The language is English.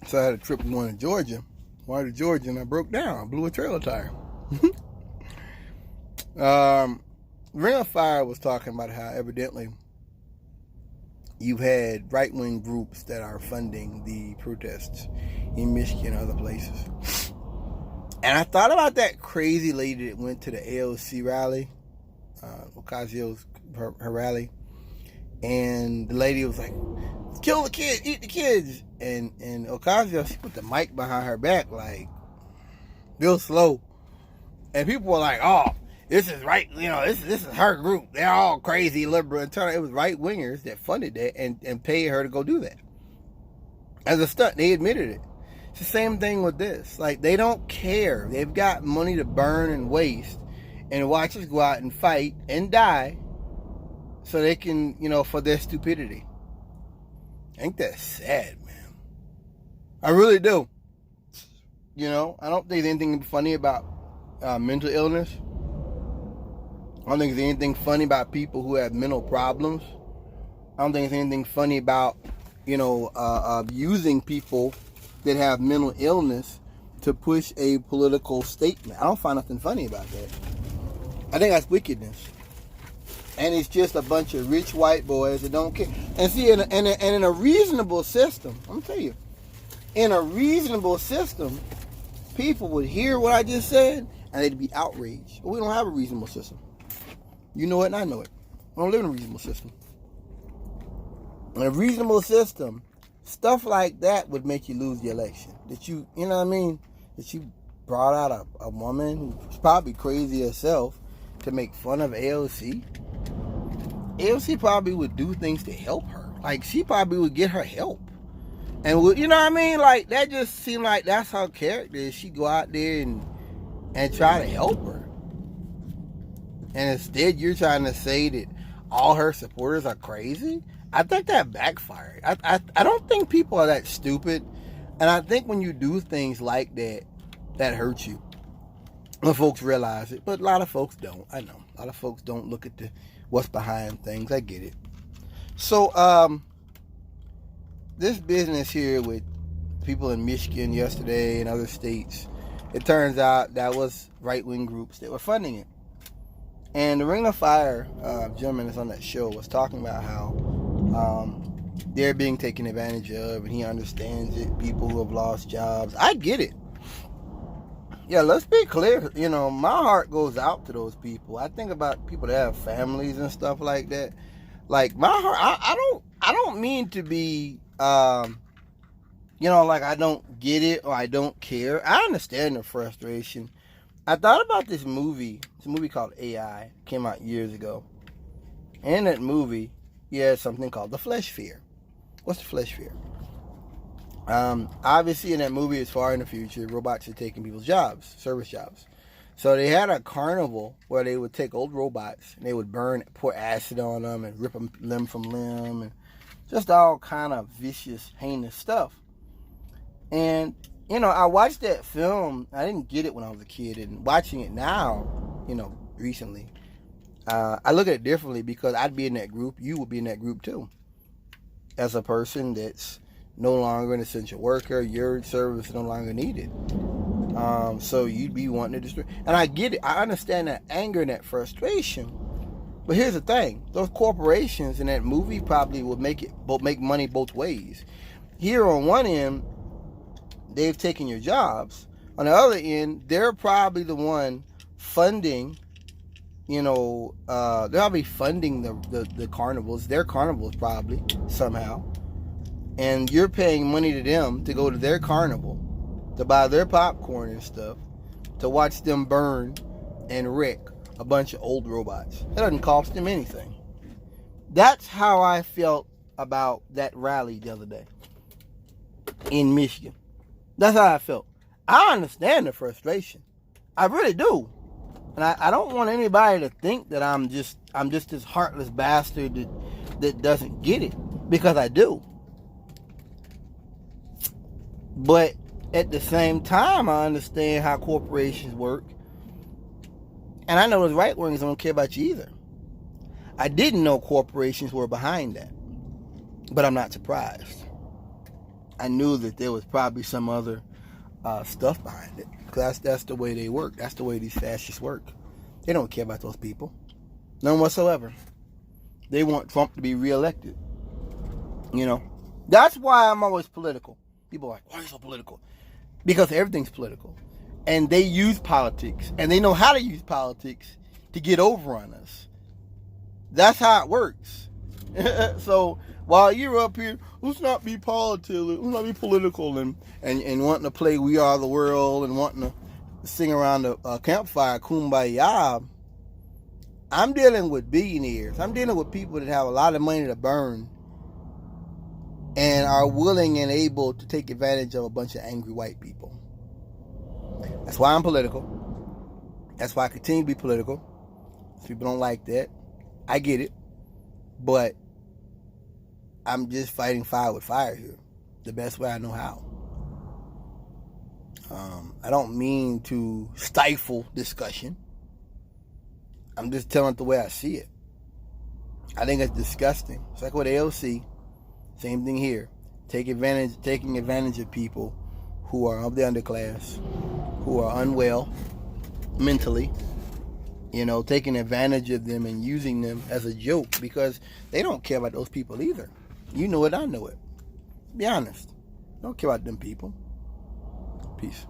So I had a trip going to Georgia. Wanted to Georgia, and I broke down. I blew a trailer tire. Ring of Fire was talking about how evidently you've had right-wing groups that are funding the protests in Michigan and other places. And I thought about that crazy lady that went to the AOC rally, Ocasio, her rally, and the lady was like, "Kill the kids, eat the kids," and Ocasio, she put the mic behind her back like real slow, and people were like, "Oh, this is right, this is her group. They're all crazy liberal." And turn out it was right wingers that funded that and paid her to go do that as a stunt. They admitted it. It's the same thing with this. Like, they don't care. They've got money to burn and waste, and watch us go out and fight and die, so they can, for their stupidity. I think that's sad, man. I really do. I don't think there's anything funny about mental illness. I don't think there's anything funny about people who have mental problems. I don't think there's anything funny about, using people that have mental illness to push a political statement. I don't find nothing funny about that. I think that's wickedness. And it's just a bunch of rich white boys that don't care. And see, in a reasonable system, I'm going to tell you, in a reasonable system, people would hear what I just said and they'd be outraged. But we don't have a reasonable system. You know it and I know it. We don't live in a reasonable system. In a reasonable system, stuff like that would make you lose the election. That you know what I mean? That you brought out a woman who's probably crazy herself to make fun of AOC. AOC probably would do things to help her. Like, she probably would get her help. And, you know what I mean? Like, that just seemed like that's her character. She go out there and try to help her. And instead, you're trying to say that all her supporters are crazy? I think that backfired. I don't think people are that stupid. And I think when you do things like that, that hurts you. When folks realize it. But a lot of folks don't. I know. A lot of folks don't look at what's behind things. I get it. So, this business here with people in Michigan yesterday and other states, it turns out that was right-wing groups that were funding it. And the Ring of Fire gentleman that's on that show was talking about how they're being taken advantage of, and he understands it. People who have lost jobs. I get it. Yeah, let's be clear. My heart goes out to those people. I think about people that have families and stuff like that. Like, my heart, I don't mean to be, like I don't get it or I don't care. I understand the frustration. I thought about this movie. It's a movie called AI. It came out years ago. In that movie, you had something called the flesh fear. What's the flesh fear? Obviously, in that movie, it's far in the future, robots are taking people's jobs, service jobs. So they had a carnival where they would take old robots and they would pour acid on them and rip them limb from limb and just all kind of vicious, heinous stuff. And I watched that film. I didn't get it when I was a kid, and watching it now, recently, I look at it differently because I'd be in that group. You would be in that group too. As a person that's no longer an essential worker, your service is no longer needed. So you'd be wanting to destroy. And I get it. I understand that anger and that frustration. But here's the thing. Those corporations in that movie probably would make money both ways. Here on one end, they've taken your jobs. On the other end, they're probably the one funding, they're probably funding the carnivals. Their carnivals probably, somehow. And you're paying money to them to go to their carnival, to buy their popcorn and stuff, to watch them burn and wreck a bunch of old robots. That doesn't cost them anything. That's how I felt about that rally the other day in Michigan. That's how I felt. I understand the frustration. I really do. And I don't want anybody to think that I'm just this heartless bastard that doesn't get it. Because I do. But at the same time, I understand how corporations work. And I know those right wingers don't care about you either. I didn't know corporations were behind that. But I'm not surprised. I knew that there was probably some other stuff behind it. Because that's the way they work. That's the way these fascists work. They don't care about those people. None whatsoever. They want Trump to be reelected. You know? That's why I'm always political. People are like, why are you so political? Because everything's political. And they use politics. And they know how to use politics to get over on us. That's how it works. So while you're up here, let's not be political and wanting to play We Are the World and wanting to sing around the campfire Kumbaya, I'm dealing with billionaires. I'm dealing with people that have a lot of money to burn and are willing and able to take advantage of a bunch of angry white people. That's why I'm political. That's why I continue to be political. People don't like that. I get it. But I'm just fighting fire with fire here. The best way I know how. I don't mean to stifle discussion. I'm just telling it the way I see it. I think it's disgusting. It's like with AOC. Same thing here. Taking advantage of people who are of the underclass, who are unwell mentally, taking advantage of them and using them as a joke because they don't care about those people either. You know it, I know it. Be honest. Don't care about them people. Peace.